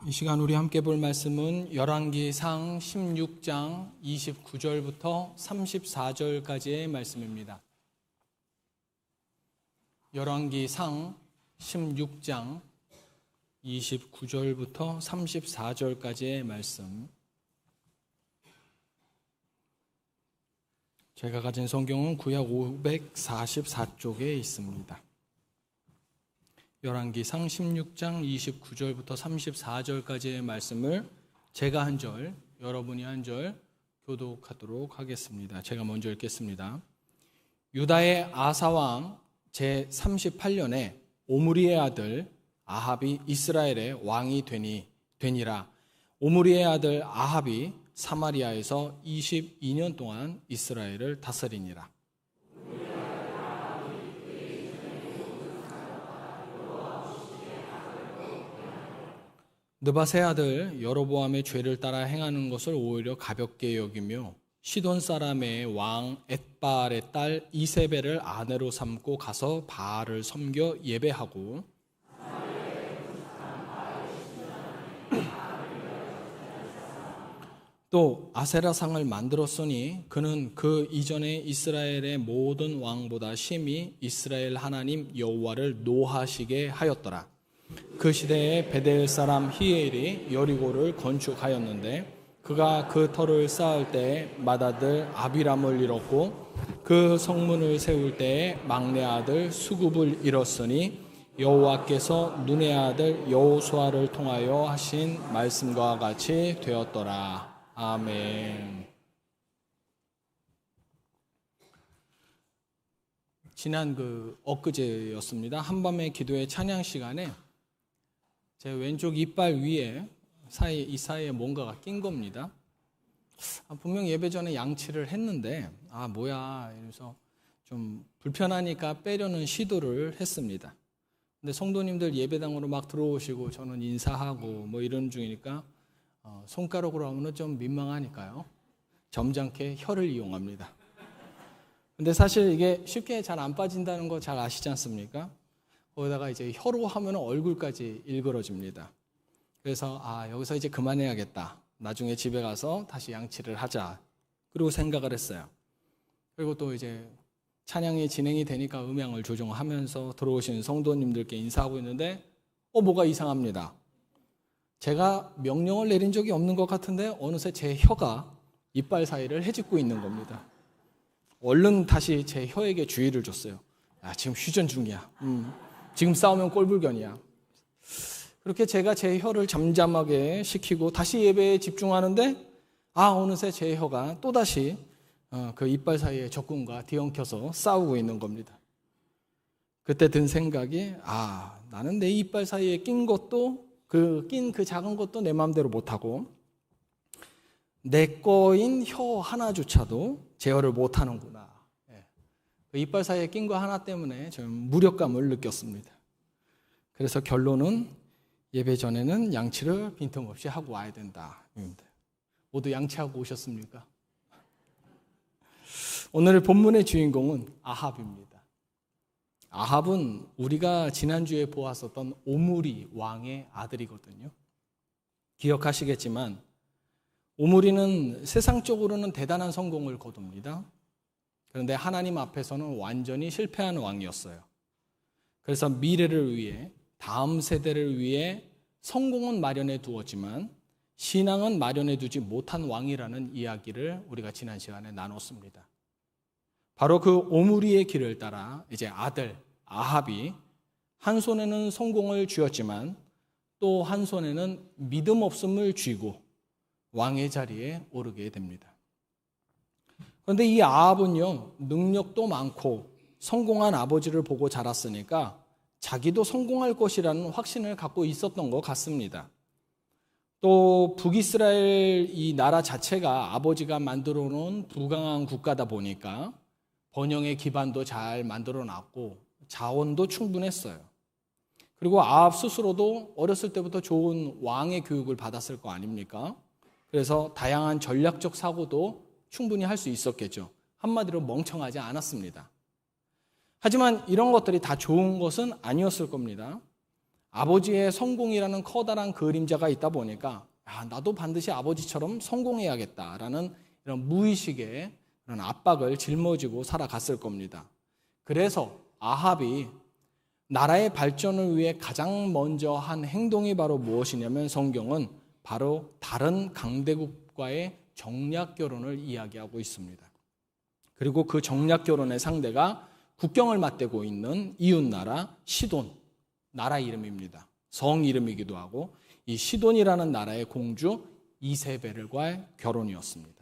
이 시간 우리 함께 볼 말씀은 열왕기상 16장 29절부터 34절까지의 말씀입니다. 열왕기상 16장 29절부터 34절까지의 말씀. 제가 가진 성경은 구약 544쪽에 있습니다. 열왕기상 16장 29절부터 34절까지의 말씀을 제가 한 절, 여러분이 한 절 교독하도록 하겠습니다. 제가 먼저 읽겠습니다. 유다의 아사왕 제38년에 오므리의 아들 아합이 이스라엘의 왕이 되니라. 오므리의 아들 아합이 사마리아에서 22년 동안 이스라엘을 다스리니라. 느밧의 아들 여로보암의 죄를 따라 행하는 것을 오히려 가볍게 여기며 시돈 사람의 왕 엣바알의 딸 이세벨을 아내로 삼고 가서 바알을 섬겨 예배하고 또 아세라상을 만들었으니 그는 그 이전에 이스라엘의 모든 왕보다 심히 이스라엘 하나님 여호와를 노하시게 하였더라. 그 시대에 베델 사람 히엘이 여리고를 건축하였는데 그가 그 터를 쌓을 때에 맏아들 아비람을 잃었고 그 성문을 세울 때에 막내 아들 수굽을 잃었으니 여호와께서 눈의 아들 여호수아를 통하여 하신 말씀과 같이 되었더라. 아멘. 지난 엊그제였습니다. 한밤의 기도의 찬양 시간에 제 왼쪽 이빨 위에 이 사이에 뭔가가 낀 겁니다. 분명 예배 전에 양치를 했는데 뭐야 이러면서 좀 불편하니까 빼려는 시도를 했습니다. 근데 성도님들 예배당으로 막 들어오시고 저는 인사하고 이런 중이니까 손가락으로 하면 좀 민망하니까요. 점잖게 혀를 이용합니다. 근데 사실 이게 쉽게 잘 안 빠진다는 거 잘 아시지 않습니까? 거기다가 이제 혀로 하면 얼굴까지 일그러집니다. 그래서 여기서 이제 그만해야겠다. 나중에 집에 가서 다시 양치를 하자. 그리고 생각을 했어요. 그리고 또 이제 찬양이 진행이 되니까 음향을 조정하면서 들어오신 성도님들께 인사하고 있는데 뭐가 이상합니다. 제가 명령을 내린 적이 없는 것 같은데 어느새 제 혀가 이빨 사이를 헤집고 있는 겁니다. 얼른 다시 제 혀에게 주의를 줬어요. 지금 휴전 중이야. 지금 싸우면 꼴불견이야. 그렇게 제가 제 혀를 잠잠하게 시키고 다시 예배에 집중하는데 어느새 제 혀가 또다시 그 이빨 사이에 적군과 뒤엉켜서 싸우고 있는 겁니다. 그때 든 생각이 나는 내 이빨 사이에 낀 것도 그 작은 것도 내 마음대로 못하고 내 거인 혀 하나조차도 제어를 못하는구나. 그 이빨 사이에 낀 거 하나 때문에 좀 무력감을 느꼈습니다. 그래서 결론은 예배 전에는 양치를 빈틈없이 하고 와야 된다. 모두 양치하고 오셨습니까? 오늘 본문의 주인공은 아합입니다. 아합은 우리가 지난주에 보았었던 오므리 왕의 아들이거든요. 기억하시겠지만 오므리는 세상적으로는 대단한 성공을 거둡니다. 그런데 하나님 앞에서는 완전히 실패한 왕이었어요. 그래서 미래를 위해, 다음 세대를 위해 성공은 마련해 두었지만 신앙은 마련해 두지 못한 왕이라는 이야기를 우리가 지난 시간에 나눴습니다. 바로 그 오므리의 길을 따라 이제 아들 아합이 한 손에는 성공을 쥐었지만 또 한 손에는 믿음 없음을 쥐고 왕의 자리에 오르게 됩니다. 그런데 이 아합은요, 능력도 많고 성공한 아버지를 보고 자랐으니까 자기도 성공할 것이라는 확신을 갖고 있었던 것 같습니다. 또 북이스라엘 이 나라 자체가 아버지가 만들어 놓은 부강한 국가다 보니까 번영의 기반도 잘 만들어 놨고 자원도 충분했어요. 그리고 아합 스스로도 어렸을 때부터 좋은 왕의 교육을 받았을 거 아닙니까? 그래서 다양한 전략적 사고도 충분히 할 수 있었겠죠. 한마디로 멍청하지 않았습니다. 하지만 이런 것들이 다 좋은 것은 아니었을 겁니다. 아버지의 성공이라는 커다란 그림자가 있다 보니까 나도 반드시 아버지처럼 성공해야겠다라는 이런 무의식의 그런 압박을 짊어지고 살아갔을 겁니다. 그래서 아합이 나라의 발전을 위해 가장 먼저 한 행동이 바로 무엇이냐면 성경은 바로 다른 강대국과의 정략 결혼을 이야기하고 있습니다. 그리고 그 정략 결혼의 상대가 국경을 맞대고 있는 이웃나라 시돈, 나라 이름입니다. 성 이름이기도 하고 이 시돈이라는 나라의 공주 이세벨과의 결혼이었습니다.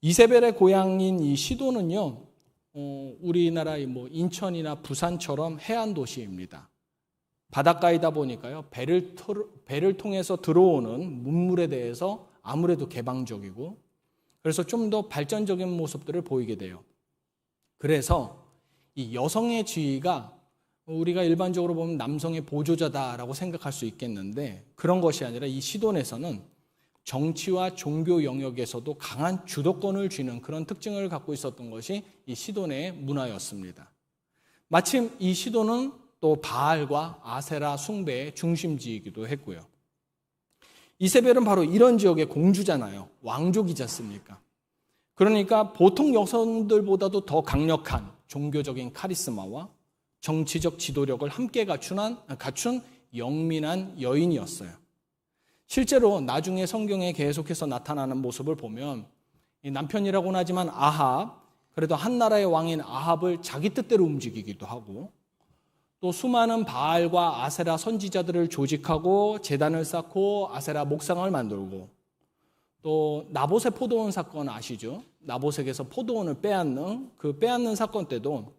이세벨의 고향인 이 시돈은요, 우리나라의 인천이나 부산처럼 해안 도시입니다. 바닷가이다 보니까요, 배를 통해서 들어오는 문물에 대해서 아무래도 개방적이고, 그래서 좀 더 발전적인 모습들을 보이게 돼요. 그래서 이 여성의 지위가 우리가 일반적으로 보면 남성의 보조자다라고 생각할 수 있겠는데, 그런 것이 아니라 이 시돈에서는 정치와 종교 영역에서도 강한 주도권을 쥐는 그런 특징을 갖고 있었던 것이 이 시돈의 문화였습니다. 마침 이 시돈은 또 바알과 아세라 숭배의 중심지이기도 했고요. 이세벨은 바로 이런 지역의 공주잖아요. 왕족이지 않습니까? 그러니까 보통 여성들보다도 더 강력한 종교적인 카리스마와 정치적 지도력을 함께 갖춘 영민한 여인이었어요. 실제로 나중에 성경에 계속해서 나타나는 모습을 보면 남편이라고는 하지만 아합, 그래도 한 나라의 왕인 아합을 자기 뜻대로 움직이기도 하고, 또 수많은 바알과 아세라 선지자들을 조직하고 재단을 쌓고 아세라 목상을 만들고, 또 나봇의 포도원 사건 아시죠? 나봇에게서 포도원을 빼앗는 사건 때도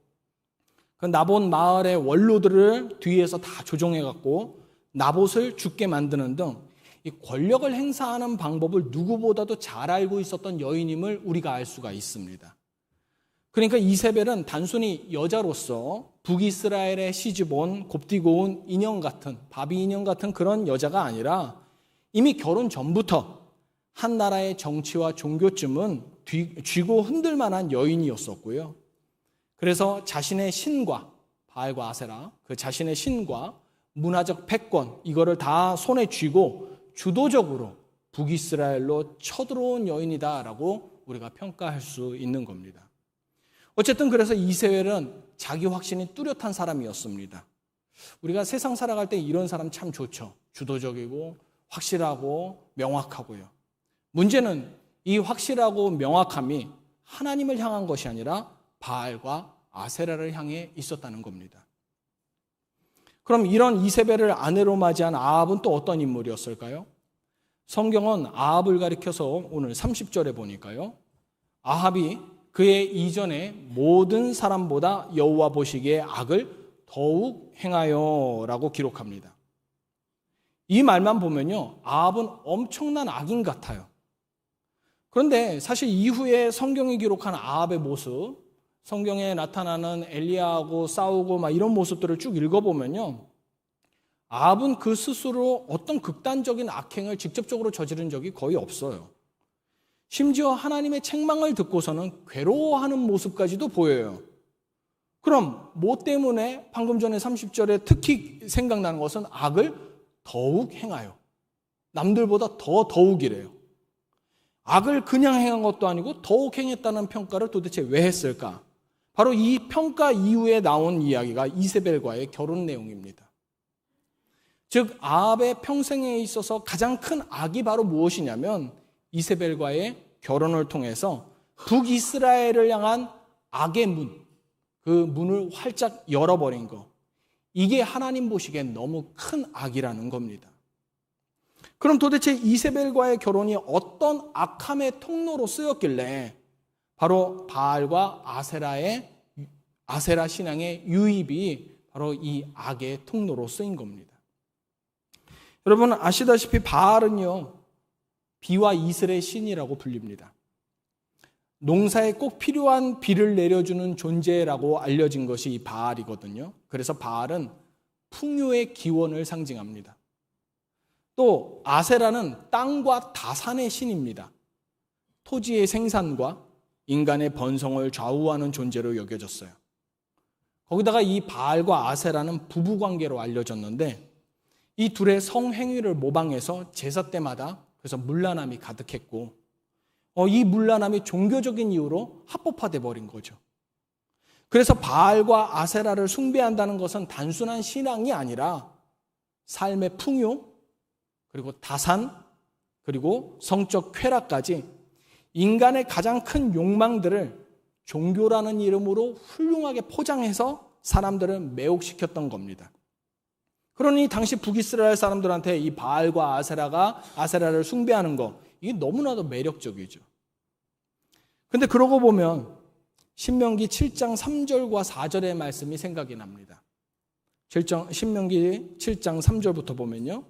그 나봇 마을의 원로들을 뒤에서 다 조종해갖고 나봇을 죽게 만드는 등 이 권력을 행사하는 방법을 누구보다도 잘 알고 있었던 여인임을 우리가 알 수가 있습니다. 그러니까 이세벨은 단순히 여자로서 북이스라엘에 시집온 곱디고 온 바비 인형 같은 그런 여자가 아니라 이미 결혼 전부터 한 나라의 정치와 종교쯤은 쥐고 흔들 만한 여인이었었고요. 그래서 자신의 신과 바알과 아세라, 그 자신의 신과 문화적 패권 이거를 다 손에 쥐고 주도적으로 북이스라엘로 쳐들어온 여인이다라고 우리가 평가할 수 있는 겁니다. 어쨌든 그래서 이세벨은 자기 확신이 뚜렷한 사람이었습니다. 우리가 세상 살아갈 때 이런 사람 참 좋죠. 주도적이고 확실하고 명확하고요. 문제는 이 확실하고 명확함이 하나님을 향한 것이 아니라 바알과 아세라를 향해 있었다는 겁니다. 그럼 이런 이세벨을 아내로 맞이한 아합은 또 어떤 인물이었을까요? 성경은 아합을 가리켜서 오늘 30절에 보니까요, 아합이 그의 이전에 모든 사람보다 여호와 보시기에 악을 더욱 행하여 라고 기록합니다. 이 말만 보면요, 아합은 엄청난 악인 같아요. 그런데 사실 이후에 성경이 기록한 아합의 모습, 성경에 나타나는 엘리야하고 싸우고 막 이런 모습들을 쭉 읽어보면요, 아합은 그 스스로 어떤 극단적인 악행을 직접적으로 저지른 적이 거의 없어요. 심지어 하나님의 책망을 듣고서는 괴로워하는 모습까지도 보여요. 그럼 뭐 때문에 방금 전에 30절에 특히 생각나는 것은 악을 더욱 행하여, 남들보다 더욱이래요. 악을 그냥 행한 것도 아니고 더욱 행했다는 평가를 도대체 왜 했을까? 바로 이 평가 이후에 나온 이야기가 이세벨과의 결혼 내용입니다. 즉 아합의 평생에 있어서 가장 큰 악이 바로 무엇이냐면 이세벨과의 결혼을 통해서 북이스라엘을 향한 악의 문, 그 문을 활짝 열어버린 거, 이게 하나님 보시기엔 너무 큰 악이라는 겁니다. 그럼 도대체 이세벨과의 결혼이 어떤 악함의 통로로 쓰였길래 바로 바알과 아세라 신앙의 유입이 바로 이 악의 통로로 쓰인 겁니다. 여러분 아시다시피 바알은요, 비와 이슬의 신이라고 불립니다. 농사에 꼭 필요한 비를 내려주는 존재라고 알려진 것이 이 바알이거든요. 그래서 바알은 풍요의 기원을 상징합니다. 또 아세라는 땅과 다산의 신입니다. 토지의 생산과 인간의 번성을 좌우하는 존재로 여겨졌어요. 거기다가 이 바알과 아세라는 부부관계로 알려졌는데 이 둘의 성행위를 모방해서 제사 때마다 그래서 문란함이 가득했고 이 문란함이 종교적인 이유로 합법화돼 버린 거죠. 그래서 바알과 아세라를 숭배한다는 것은 단순한 신앙이 아니라 삶의 풍요, 그리고 다산, 그리고 성적 쾌락까지 인간의 가장 큰 욕망들을 종교라는 이름으로 훌륭하게 포장해서 사람들을 매혹시켰던 겁니다. 그러니 당시 북이스라엘 사람들한테 이 바알과 아세라를 숭배하는 거, 이게 너무나도 매력적이죠. 근데 그러고 보면 신명기 7장 3절과 4절의 말씀이 생각이 납니다. 신명기 7장 3절부터 보면요.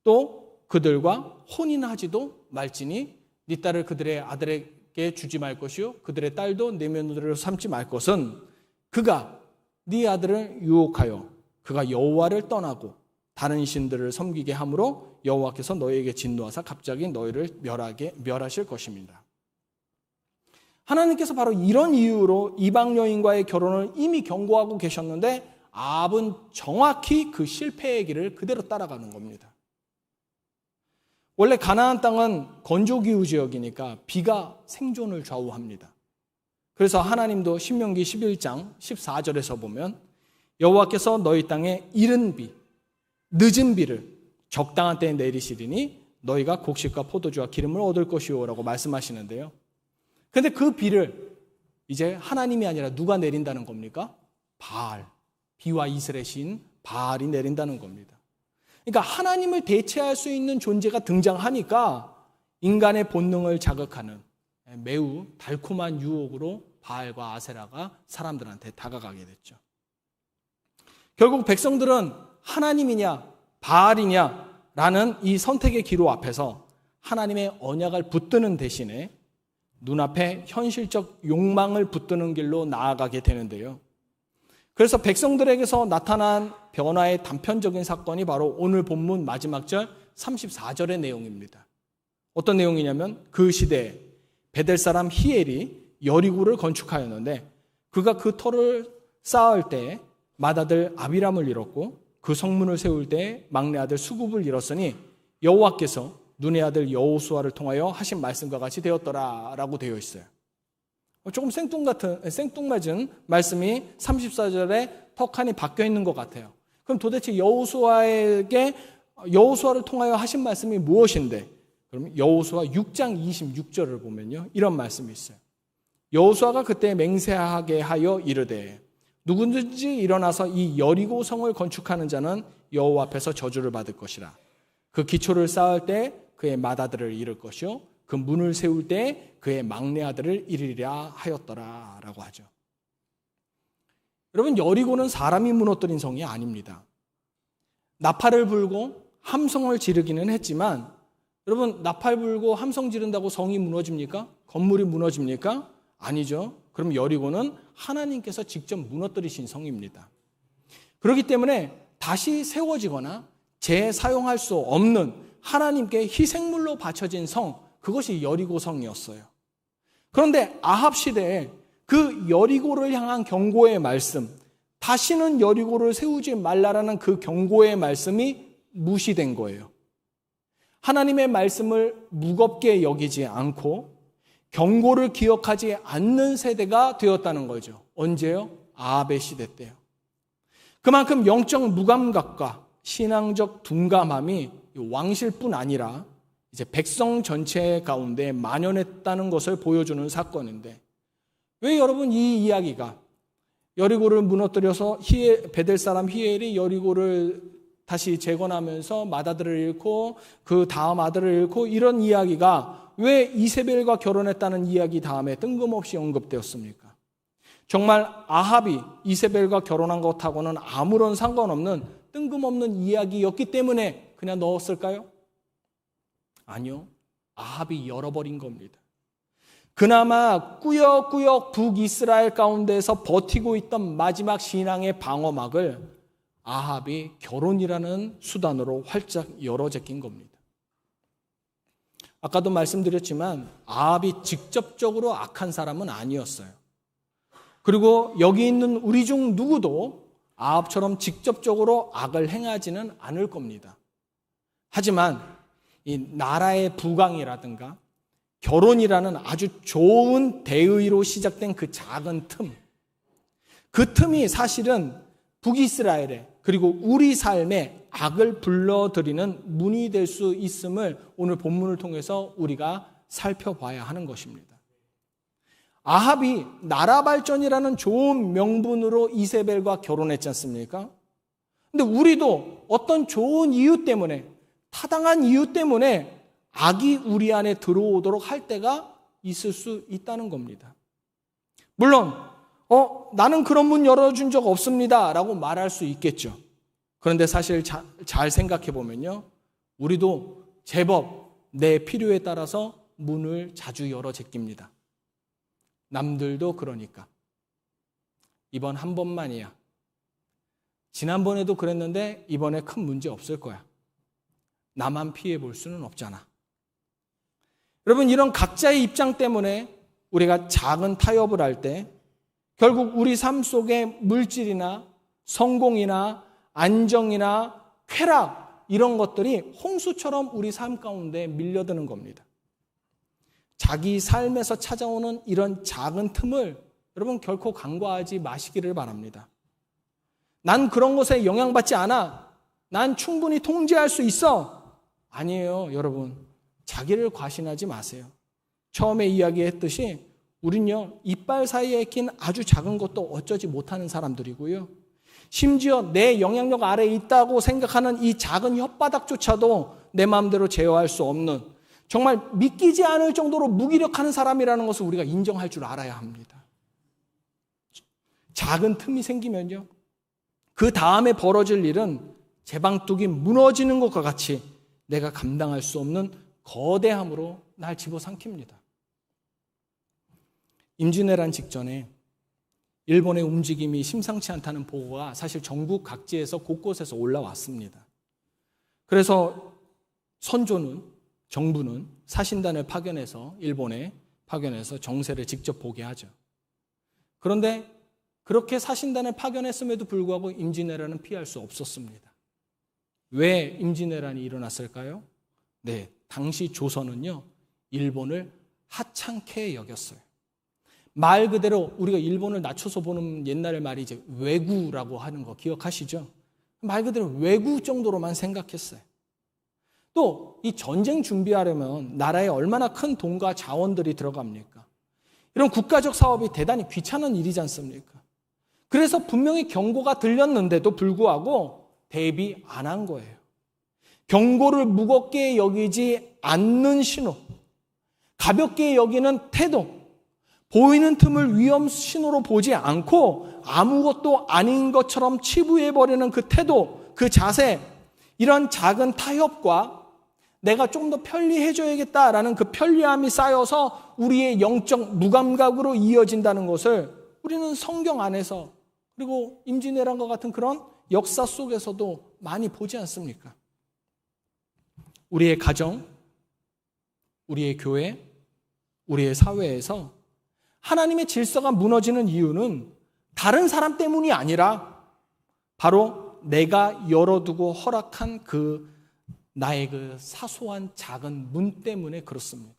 또 그들과 혼인하지도 말지니 네 딸을 그들의 아들에게 주지 말 것이요 그들의 딸도 내 며느리로 삼지 말 것은 그가 네 아들을 유혹하여 그가 여호와를 떠나고 다른 신들을 섬기게 함으로 여호와께서 너희에게 진노하사 갑자기 너희를 멸하실 것입니다. 하나님께서 바로 이런 이유로 이방 여인과의 결혼을 이미 경고하고 계셨는데 아합은 정확히 그 실패의 길을 그대로 따라가는 겁니다. 원래 가나안 땅은 건조기후 지역이니까 비가 생존을 좌우합니다. 그래서 하나님도 신명기 11장 14절에서 보면 여호와께서 너희 땅에 이른 비, 늦은 비를 적당한 때에 내리시리니 너희가 곡식과 포도주와 기름을 얻을 것이오라고 말씀하시는데요. 그런데 그 비를 이제 하나님이 아니라 누가 내린다는 겁니까? 바알, 비와 이슬의 신 바알이 내린다는 겁니다. 그러니까 하나님을 대체할 수 있는 존재가 등장하니까 인간의 본능을 자극하는 매우 달콤한 유혹으로 바알과 아세라가 사람들한테 다가가게 됐죠. 결국 백성들은 하나님이냐 바알이냐라는 이 선택의 기로 앞에서 하나님의 언약을 붙드는 대신에 눈앞에 현실적 욕망을 붙드는 길로 나아가게 되는데요. 그래서 백성들에게서 나타난 변화의 단편적인 사건이 바로 오늘 본문 마지막 절 34절의 내용입니다. 어떤 내용이냐면 그 시대에 베델 사람 히엘이 여리고를 건축하였는데 그가 그 터를 쌓을 때 맏아들 아비람을 잃었고 그 성문을 세울 때 막내 아들 수굽을 잃었으니 여호와께서 눈의 아들 여호수아를 통하여 하신 말씀과 같이 되었더라라고 되어 있어요. 조금 생뚱맞은 말씀이 34절에 턱하니 박혀 있는 것 같아요. 그럼 도대체 여호수아를 통하여 하신 말씀이 무엇인데? 그럼 여호수아 6장 26절을 보면요. 이런 말씀이 있어요. 여호수아가 그때 맹세하게 하여 이르되 누구든지 일어나서 이 여리고 성을 건축하는 자는 여호와 앞에서 저주를 받을 것이라. 그 기초를 쌓을 때 그의 맏아들을 잃을 것이요 그 문을 세울 때 그의 막내 아들을 잃으리라 하였더라 라고 하죠. 여러분, 여리고는 사람이 무너뜨린 성이 아닙니다. 나팔을 불고 함성을 지르기는 했지만 여러분, 나팔 불고 함성 지른다고 성이 무너집니까? 건물이 무너집니까? 아니죠. 그럼 여리고는 하나님께서 직접 무너뜨리신 성입니다. 그렇기 때문에 다시 세워지거나 재사용할 수 없는 하나님께 희생물로 바쳐진 성, 그것이 여리고 성이었어요. 그런데 아합 시대에 그 여리고를 향한 경고의 말씀, 다시는 여리고를 세우지 말라라는 그 경고의 말씀이 무시된 거예요. 하나님의 말씀을 무겁게 여기지 않고 경고를 기억하지 않는 세대가 되었다는 거죠. 언제요? 아합의 시대 때요. 그만큼 영적 무감각과 신앙적 둔감함이 왕실뿐 아니라 이제 백성 전체 가운데 만연했다는 것을 보여주는 사건인데, 왜 여러분 이 이야기가 여리고를 무너뜨려서 베델 사람 히엘이 여리고를 다시 재건하면서 맏아들을 잃고 그 다음 아들을 잃고 이런 이야기가 왜 이세벨과 결혼했다는 이야기 다음에 뜬금없이 언급되었습니까? 정말 아합이 이세벨과 결혼한 것하고는 아무런 상관없는 뜬금없는 이야기였기 때문에 그냥 넣었을까요? 아니요. 아합이 열어버린 겁니다. 그나마 꾸역꾸역 북이스라엘 가운데서 버티고 있던 마지막 신앙의 방어막을 아합이 결혼이라는 수단으로 활짝 열어 제낀 겁니다. 아까도 말씀드렸지만 아합이 직접적으로 악한 사람은 아니었어요. 그리고 여기 있는 우리 중 누구도 아합처럼 직접적으로 악을 행하지는 않을 겁니다. 하지만 이 나라의 부강이라든가 결혼이라는 아주 좋은 대의로 시작된 그 작은 틈, 그 틈이 사실은 북이스라엘에 그리고 우리 삶에 악을 불러들이는 문이 될 수 있음을 오늘 본문을 통해서 우리가 살펴봐야 하는 것입니다. 아합이 나라 발전이라는 좋은 명분으로 이세벨과 결혼했지 않습니까? 근데 우리도 어떤 좋은 이유 때문에, 타당한 이유 때문에 악이 우리 안에 들어오도록 할 때가 있을 수 있다는 겁니다. 물론 나는 그런 문 열어준 적 없습니다 라고 말할 수 있겠죠. 그런데 사실 잘 생각해 보면요, 우리도 제법 내 필요에 따라서 문을 자주 열어 제낍니다. 남들도 그러니까. 이번 한 번만이야. 지난번에도 그랬는데 이번에 큰 문제 없을 거야. 나만 피해 볼 수는 없잖아. 여러분, 이런 각자의 입장 때문에 우리가 작은 타협을 할 때 결국 우리 삶 속에 물질이나 성공이나 안정이나 쾌락, 이런 것들이 홍수처럼 우리 삶 가운데 밀려드는 겁니다. 자기 삶에서 찾아오는 이런 작은 틈을 여러분 결코 간과하지 마시기를 바랍니다. 난 그런 것에 영향받지 않아. 난 충분히 통제할 수 있어. 아니에요, 여러분. 자기를 과신하지 마세요. 처음에 이야기했듯이 우린요, 이빨 사이에 낀 아주 작은 것도 어쩌지 못하는 사람들이고요. 심지어 내 영향력 아래에 있다고 생각하는 이 작은 혓바닥조차도 내 마음대로 제어할 수 없는, 정말 믿기지 않을 정도로 무기력한 사람이라는 것을 우리가 인정할 줄 알아야 합니다. 작은 틈이 생기면요, 그 다음에 벌어질 일은 제방뚝이 무너지는 것과 같이 내가 감당할 수 없는 거대함으로 날 집어삼킵니다. 임진왜란 직전에 일본의 움직임이 심상치 않다는 보고가 사실 전국 각지에서 곳곳에서 올라왔습니다. 그래서 정부는 사신단을 파견해서 일본에 파견해서 정세를 직접 보게 하죠. 그런데 그렇게 사신단을 파견했음에도 불구하고 임진왜란은 피할 수 없었습니다. 왜 임진왜란이 일어났을까요? 네, 당시 조선은요, 일본을 하찮게 여겼어요. 말 그대로 우리가 일본을 낮춰서 보는 옛날의 말이 이제 왜구라고 하는 거 기억하시죠? 말 그대로 왜구 정도로만 생각했어요. 또 이 전쟁 준비하려면 나라에 얼마나 큰 돈과 자원들이 들어갑니까? 이런 국가적 사업이 대단히 귀찮은 일이지 않습니까? 그래서 분명히 경고가 들렸는데도 불구하고 대비 안 한 거예요. 경고를 무겁게 여기지 않는 신호, 가볍게 여기는 태도, 보이는 틈을 위험 신호로 보지 않고 아무것도 아닌 것처럼 치부해버리는 그 태도, 그 자세, 이런 작은 타협과 내가 좀 더 편리해져야겠다라는 그 편리함이 쌓여서 우리의 영적 무감각으로 이어진다는 것을 우리는 성경 안에서, 그리고 임진왜란과 같은 그런 역사 속에서도 많이 보지 않습니까? 우리의 가정, 우리의 교회, 우리의 사회에서 하나님의 질서가 무너지는 이유는 다른 사람 때문이 아니라 바로 내가 열어두고 허락한 나의 그 사소한 작은 문 때문에 그렇습니다.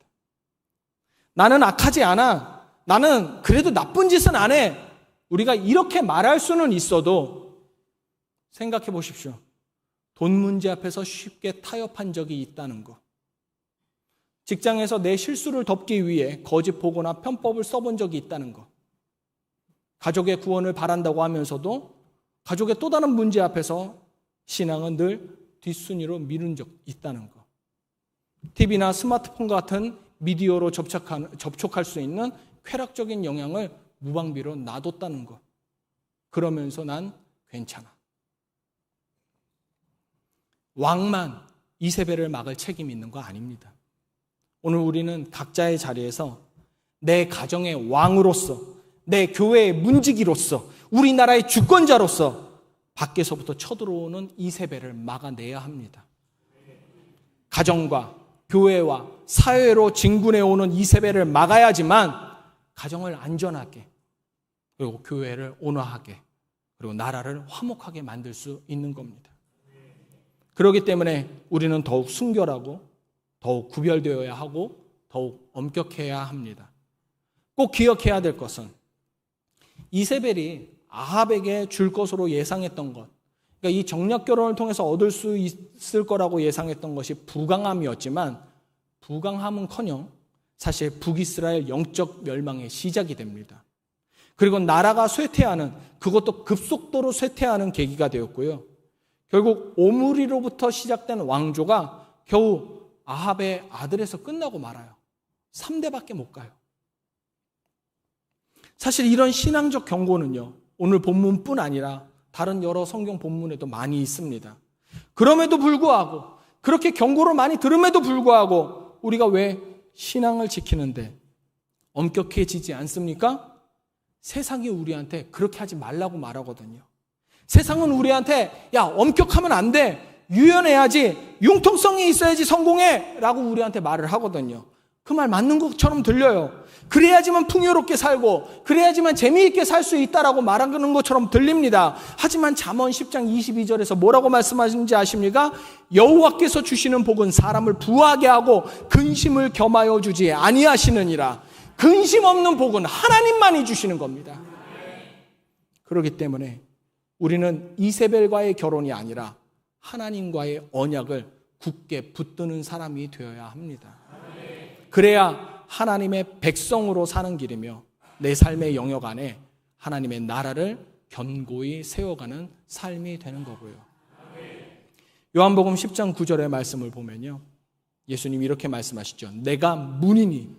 나는 악하지 않아. 나는 그래도 나쁜 짓은 안 해. 우리가 이렇게 말할 수는 있어도 생각해 보십시오. 돈 문제 앞에서 쉽게 타협한 적이 있다는 거. 직장에서 내 실수를 덮기 위해 거짓 보고나 편법을 써본 적이 있다는 거. 가족의 구원을 바란다고 하면서도 가족의 또 다른 문제 앞에서 신앙은 늘 뒷순위로 미룬 적 있다는 거. TV나 스마트폰 같은 미디어로 접촉할 수 있는 쾌락적인 영향을 무방비로 놔뒀다는 거. 그러면서 난 괜찮아. 왕만 이세벨을 막을 책임이 있는 거 아닙니다. 오늘 우리는 각자의 자리에서 내 가정의 왕으로서, 내 교회의 문지기로서, 우리나라의 주권자로서 밖에서부터 쳐들어오는 이세벨을 막아내야 합니다. 가정과 교회와 사회로 진군해오는 이세벨을 막아야지만 가정을 안전하게, 그리고 교회를 온화하게, 그리고 나라를 화목하게 만들 수 있는 겁니다. 그렇기 때문에 우리는 더욱 순결하고 더욱 구별되어야 하고 더욱 엄격해야 합니다. 꼭 기억해야 될 것은 이세벨이 아합에게 줄 것으로 예상했던 것, 그러니까 이 정략 결혼을 통해서 얻을 수 있을 거라고 예상했던 것이 부강함이었지만, 부강함은커녕 사실 북이스라엘 영적 멸망의 시작이 됩니다. 그리고 나라가 쇠퇴하는, 그것도 급속도로 쇠퇴하는 계기가 되었고요. 결국 오므리로부터 시작된 왕조가 겨우 아합의 아들에서 끝나고 말아요. 3대밖에 못 가요. 사실 이런 신앙적 경고는요, 오늘 본문뿐 아니라 다른 여러 성경 본문에도 많이 있습니다. 그럼에도 불구하고, 그렇게 경고를 많이 들음에도 불구하고 우리가 왜 신앙을 지키는데 엄격해지지 않습니까? 세상이 우리한테 그렇게 하지 말라고 말하거든요. 세상은 우리한테 야, 엄격하면 안 돼, 유연해야지, 융통성이 있어야지 성공해 라고 우리한테 말을 하거든요. 그 말 맞는 것처럼 들려요. 그래야지만 풍요롭게 살고 그래야지만 재미있게 살 수 있다라고 말하는 것처럼 들립니다. 하지만 잠언 10장 22절에서 뭐라고 말씀하시는지 아십니까? 여호와께서 주시는 복은 사람을 부하게 하고 근심을 겸하여 주지 아니하시느니라. 근심 없는 복은 하나님만이 주시는 겁니다. 그렇기 때문에 우리는 이세벨과의 결혼이 아니라 하나님과의 언약을 굳게 붙드는 사람이 되어야 합니다. 그래야 하나님의 백성으로 사는 길이며 내 삶의 영역 안에 하나님의 나라를 견고히 세워가는 삶이 되는 거고요. 요한복음 10장 9절의 말씀을 보면요, 예수님이 이렇게 말씀하시죠. 내가 문이니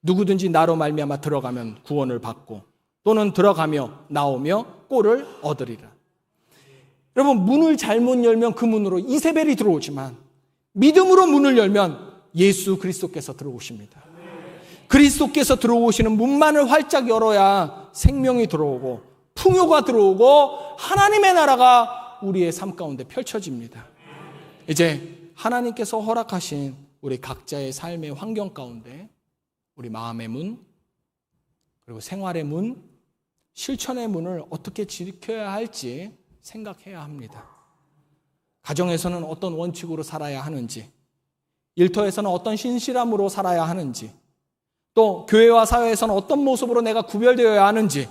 누구든지 나로 말미암아 들어가면 구원을 받고 또는 들어가며 나오며 꼴을 얻으리라. 여러분, 문을 잘못 열면 그 문으로 이세벨이 들어오지만 믿음으로 문을 열면 예수 그리스도께서 들어오십니다. 그리스도께서 들어오시는 문만을 활짝 열어야 생명이 들어오고 풍요가 들어오고 하나님의 나라가 우리의 삶 가운데 펼쳐집니다. 이제 하나님께서 허락하신 우리 각자의 삶의 환경 가운데 우리 마음의 문, 그리고 생활의 문, 실천의 문을 어떻게 지켜야 할지 생각해야 합니다. 가정에서는 어떤 원칙으로 살아야 하는지, 일터에서는 어떤 신실함으로 살아야 하는지, 또 교회와 사회에서는 어떤 모습으로 내가 구별되어야 하는지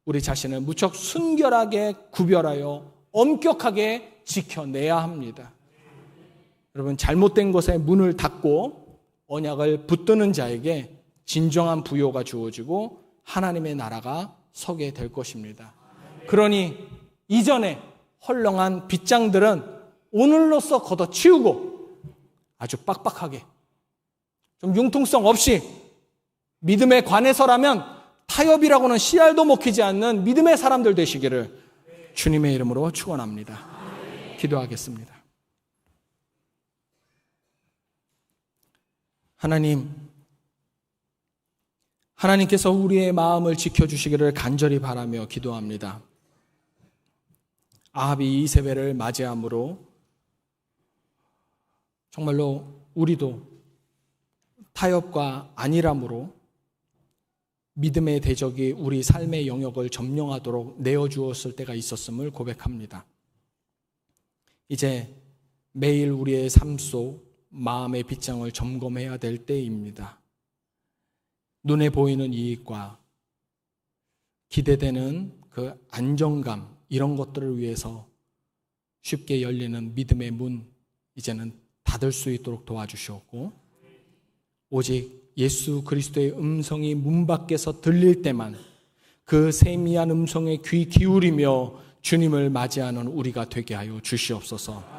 우리 자신을 무척 순결하게 구별하여 엄격하게 지켜내야 합니다. 여러분, 잘못된 것에 문을 닫고 언약을 붙드는 자에게 진정한 부요가 주어지고 하나님의 나라가 서게 될 것입니다. 그러니 이전에 헐렁한 빗장들은 오늘로써 걷어치우고 아주 빡빡하게, 좀 융통성 없이 믿음에 관해서라면 타협이라고는 씨알도 먹히지 않는 믿음의 사람들 되시기를 주님의 이름으로 축원합니다. 기도하겠습니다. 하나님께서 우리의 마음을 지켜주시기를 간절히 바라며 기도합니다. 아합이 이세벨을 맞이함으로 정말로 우리도 타협과 안일함으로 믿음의 대적이 우리 삶의 영역을 점령하도록 내어주었을 때가 있었음을 고백합니다. 이제 매일 우리의 삶 속 마음의 빗장을 점검해야 될 때입니다. 눈에 보이는 이익과 기대되는 그 안정감, 이런 것들을 위해서 쉽게 열리는 믿음의 문, 이제는 닫을 수 있도록 도와주시옵고, 오직 예수 그리스도의 음성이 문 밖에서 들릴 때만 그 세미한 음성에 귀 기울이며 주님을 맞이하는 우리가 되게 하여 주시옵소서.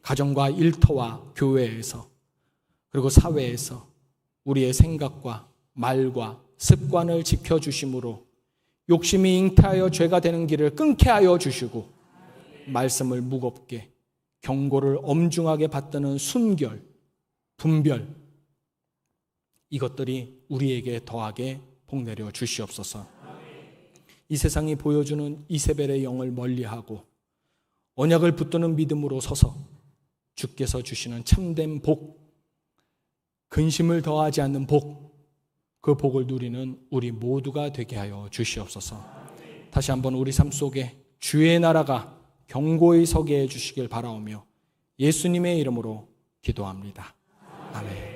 가정과 일터와 교회에서 그리고 사회에서 우리의 생각과 말과 습관을 지켜주심으로 욕심이 잉태하여 죄가 되는 길을 끊게 하여 주시고, 말씀을 무겁게 경고를 엄중하게 받드는 순결, 분별, 이것들이 우리에게 더하게 복내려 주시옵소서. 이 세상이 보여주는 이세벨의 영을 멀리하고 언약을 붙드는 믿음으로 서서 주께서 주시는 참된 복, 근심을 더하지 않는 복, 그 복을 누리는 우리 모두가 되게 하여 주시옵소서. 다시 한번 우리 삶 속에 주의 나라가 견고히 서게 해 주시길 바라오며 예수님의 이름으로 기도합니다. 아멘.